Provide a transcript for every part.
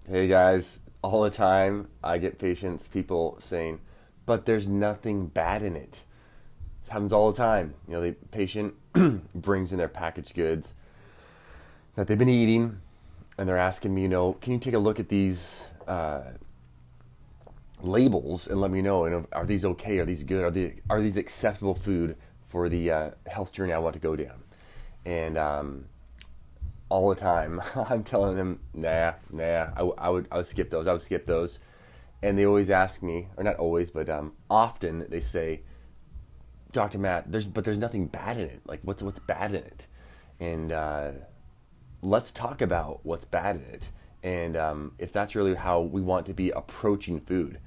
Hey guys, all the time I get patients, people saying, but there's nothing bad in it. It happens all the time. The patient brings in their packaged goods that they've been eating, and they're asking me, can you take a look at these labels and let me know, are these okay? Are these good? Are these acceptable food for the health journey I want to go down? And all the time. I'm telling them, nah. I would skip those. I would skip those. And they always ask me, or not always, but often they say, Dr. Matt, there's nothing bad in it. Like what's bad in it? And let's talk about what's bad in it. And if that's really how we want to be approaching food,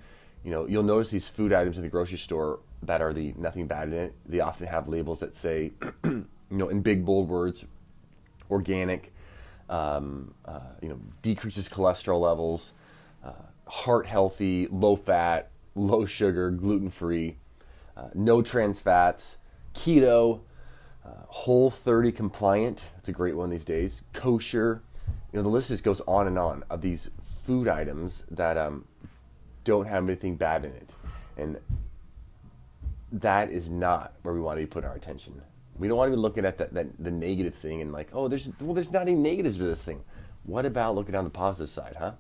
you'll notice these food items in the grocery store that are the nothing bad in it. They often have labels that say, in big bold words, organic, decreases cholesterol levels, heart healthy, low fat, low sugar, gluten free, no trans fats, keto, whole 30 compliant. That's a great one these days. Kosher. The list just goes on and on of these food items that don't have anything bad in it. And that is not where we want to be putting our attention. We don't want to be looking at the negative thing and like, oh, there's not any negatives to this thing. What about looking on the positive side, huh?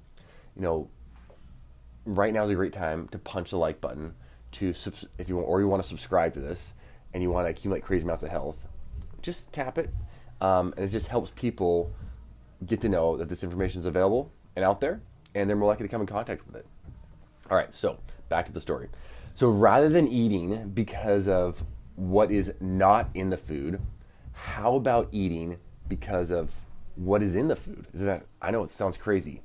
Right now is a great time to punch the like button if you want, or you want to subscribe to this and you want to accumulate crazy amounts of health. Just tap it, and it just helps people get to know that this information is available and out there, and they're more likely to come in contact with it. All right, so back to the story. So rather than eating because of what is not in the food, how about eating because of what is in the food? I know it sounds crazy,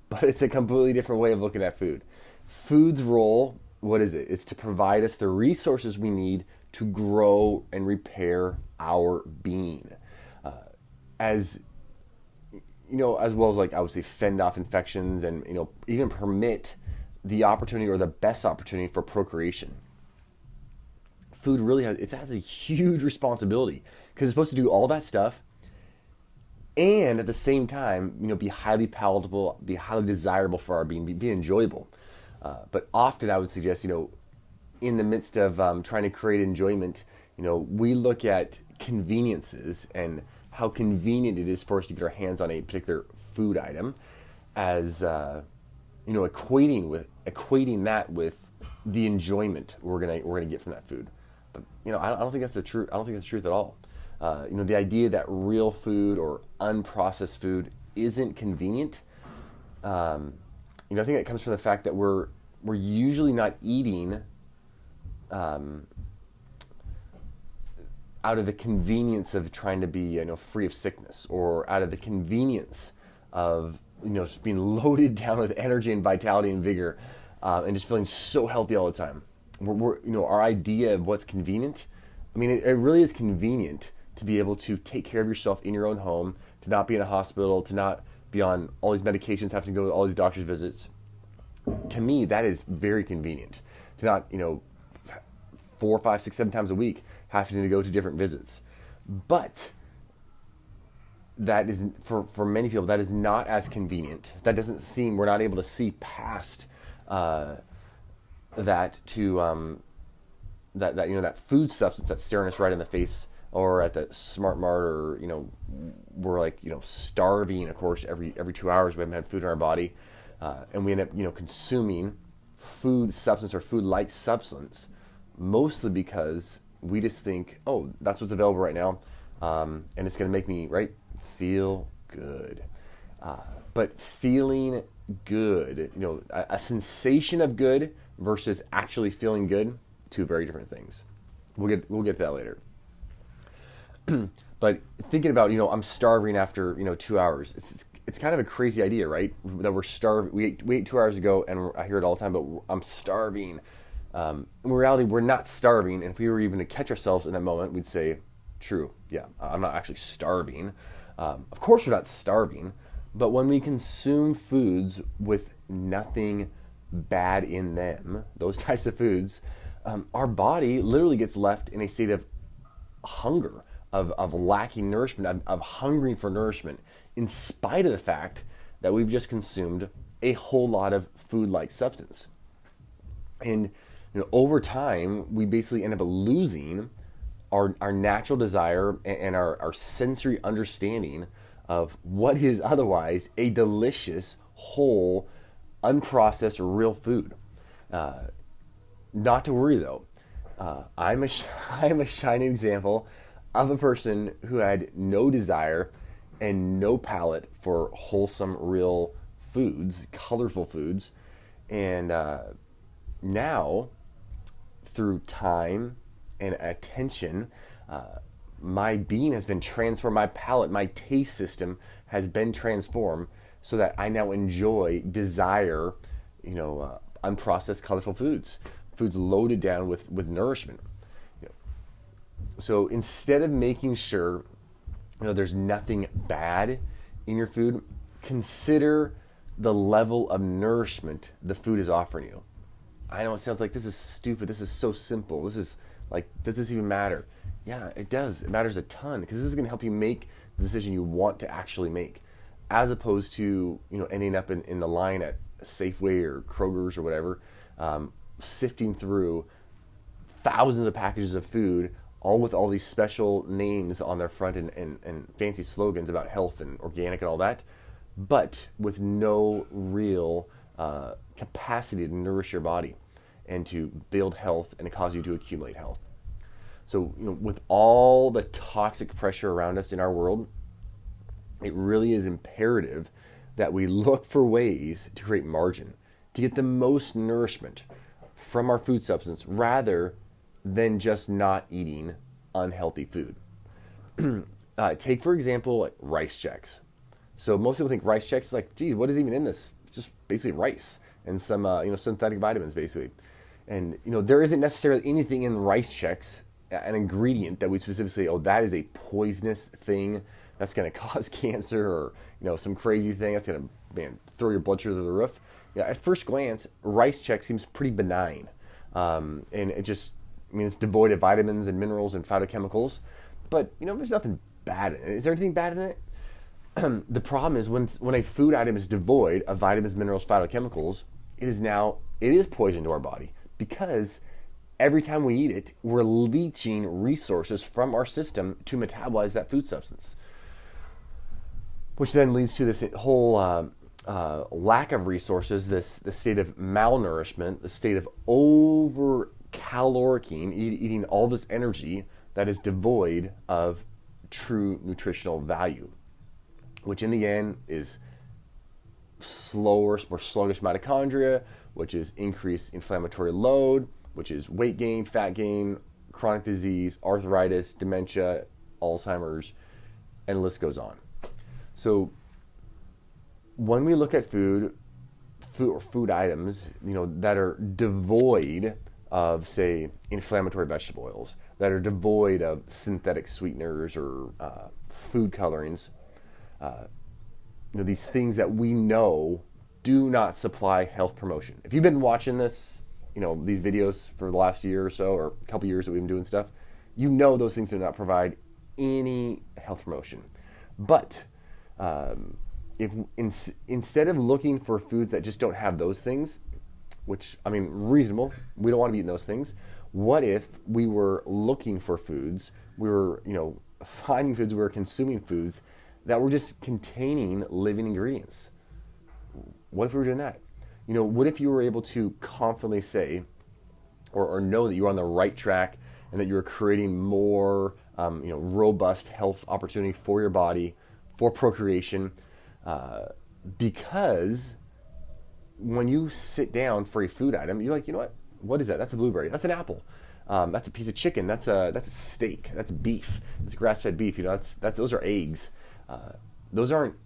but it's a completely different way of looking at food. Food's role, what is it? It's to provide us the resources we need to grow and repair our being. As as well as, like, I would say, fend off infections and even permit the opportunity or the best opportunity for procreation. Food really has a huge responsibility because it's supposed to do all that stuff and at the same time, be highly palatable, be highly desirable for our being, be enjoyable. But often I would suggest, in the midst of trying to create enjoyment, we look at conveniences and how convenient it is for us to get our hands on a particular food item as, equating that with the enjoyment we're gonna get from that food. But I don't think that's the truth. I don't think that's the truth at all. The idea that real food or unprocessed food isn't convenient. I think it comes from the fact that we're usually not eating out of the convenience of trying to be free of sickness, or out of the convenience of just being loaded down with energy and vitality and vigor, and just feeling so healthy all the time. Our idea of what's convenient. I mean, it really is convenient to be able to take care of yourself in your own home, to not be in a hospital, to not be on all these medications, having to go to all these doctor's visits. To me, that is very convenient. To not, 4, 5, 6, 7 times a week having to go to different visits. But that is, for many people, that is not as convenient. That doesn't seem, we're not able to see past that to that food substance that's staring us right in the face, or at the Smart Mart, or we're like starving. Of course, every 2 hours we haven't had food in our body, and we end up consuming food substance or food like substance, mostly because we just think, oh, that's what's available right now, and it's going to make me feel good. But feeling good, a sensation of good versus actually feeling good, two very different things. We'll get to that later. But thinking about, I'm starving after 2 hours. It's kind of a crazy idea, right? That we're starving. We ate 2 hours ago, and I hear it all the time. But I'm starving. In reality, we're not starving. And if we were even to catch ourselves in that moment, we'd say, "True, yeah, I'm not actually starving." Of course, we're not starving. But when we consume foods with nothing bad in them, those types of foods, our body literally gets left in a state of hunger, of lacking nourishment, of hungering for nourishment, in spite of the fact that we've just consumed a whole lot of food-like substance. And over time, we basically end up losing our natural desire and our sensory understanding of what is otherwise a delicious, whole, unprocessed, real food. Not to worry though. I'm a shining example of a person who had no desire and no palate for wholesome, real foods, colorful foods. And now, through time and attention, my being has been transformed. My palate, my taste system has been transformed so that I now enjoy, desire, unprocessed, colorful foods loaded down with nourishment. So instead of making sure there's nothing bad in your food, consider the level of nourishment the food is offering you. I know it sounds like this is stupid. This is so simple. This is like, does this even matter? Yeah, it does. It matters a ton because this is going to help you make the decision you want to actually make, as opposed to ending up in the line at Safeway or Kroger's or whatever, sifting through thousands of packages of food, all with all these special names on their front and fancy slogans about health and organic and all that, but with no real capacity to nourish your body and to build health and to cause you to accumulate health. So, with all the toxic pressure around us in our world, it really is imperative that we look for ways to create margin, to get the most nourishment from our food substance rather than just not eating unhealthy food. Take, for example, like rice chex. So most people think rice chex is like, geez, what is even in this? It's just basically rice and some synthetic vitamins, basically. And there isn't necessarily anything in rice chex, an ingredient that we specifically say, oh, that is a poisonous thing that's going to cause cancer, or some crazy thing that's going to throw your blood sugar through the roof. At first glance, rice chex seems pretty benign, and it just it's devoid of vitamins and minerals and phytochemicals. But there's nothing bad in it. Is there anything bad in it? The problem is when a food item is devoid of vitamins, minerals, phytochemicals, it is poison to our body, because every time we eat it, we're leaching resources from our system to metabolize that food substance, which then leads to this whole lack of resources, the state of malnourishment, the state of over-caloricing, eating all this energy that is devoid of true nutritional value, which in the end is more sluggish mitochondria, which is increased inflammatory load, which is weight gain, fat gain, chronic disease, arthritis, dementia, Alzheimer's, and the list goes on. So when we look at food items, that are devoid of, say, inflammatory vegetable oils, that are devoid of synthetic sweeteners or food colorings, these things that we know do not supply health promotion. If you've been watching this, these videos for the last year or so, or a couple years that we've been doing stuff, those things do not provide any health promotion. But if instead of looking for foods that just don't have those things, which, reasonable, we don't want to be eating those things, what if we were looking for foods, we were, finding foods, we were consuming foods that were just containing living ingredients? What if we were doing that? What if you were able to confidently say or know that you're on the right track and that you're creating more robust health opportunity for your body, for procreation, because when you sit down for a food item, you're like, what is that? That's a blueberry. That's an apple. That's a piece of chicken. That's a steak. That's beef. That's grass-fed beef. Those are eggs. Those aren't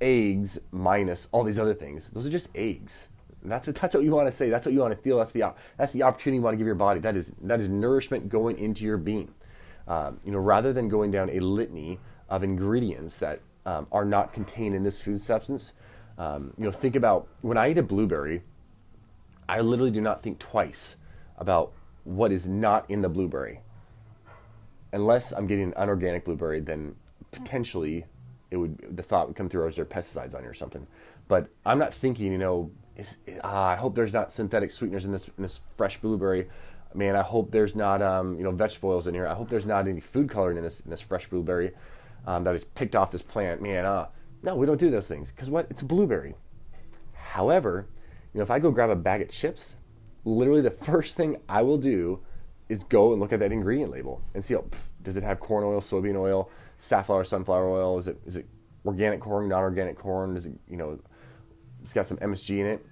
eggs minus all these other things. Those are just eggs. And that's what you want to say. That's what you want to feel. That's the opportunity you want to give your body. That is nourishment going into your being. Rather than going down a litany of ingredients that are not contained in this food substance. Think about when I eat a blueberry, I literally do not think twice about what is not in the blueberry. Unless I'm getting an unorganic blueberry, then potentially the thought would come through, is there pesticides on it or something? But I'm not thinking, I hope there's not synthetic sweeteners in this fresh blueberry. Man, I hope there's not vegetable oils in here. I hope there's not any food coloring in this fresh blueberry that is picked off this plant. Man, no, we don't do those things because what? It's a blueberry. However, if I go grab a bag of chips, literally the first thing I will do is go and look at that ingredient label and see, does it have corn oil, soybean oil, safflower, sunflower oil? Is it organic corn, non-organic corn? Is it, it's got some MSG in it.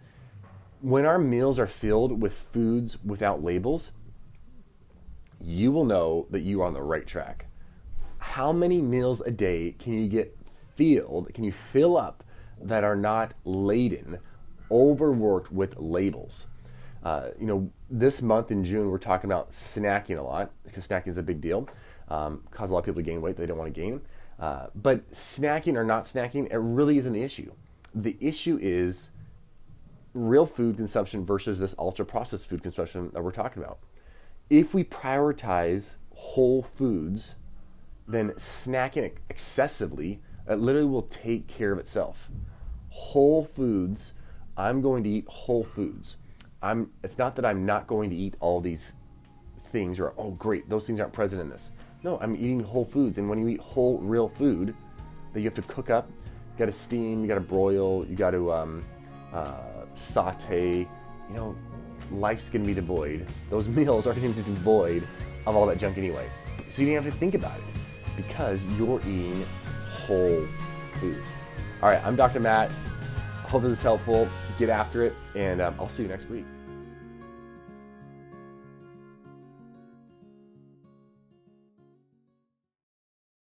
When our meals are filled with foods without labels, you will know that you are on the right track. How many meals a day can you fill up that are not laden, overworked with labels? This month in June, we're talking about snacking a lot because snacking is a big deal. Cause a lot of people to gain weight they don't want to gain. But snacking or not snacking, it really isn't the issue. The issue is real food consumption versus this ultra-processed food consumption that we're talking about. If we prioritize whole foods, then snacking excessively, it literally will take care of itself. Whole foods, I'm going to eat whole foods. It's not that I'm not going to eat all these things or, oh great, those things aren't present in this. No, I'm eating whole foods. And when you eat whole, real food that you have to cook up, you got to steam, you got to broil, you got to saute, life's going to be devoid. Those meals are going to be devoid of all that junk anyway. So you don't have to think about it because you're eating whole food. All right, I'm Dr. Matt. I hope this is helpful. Get after it, and I'll see you next week.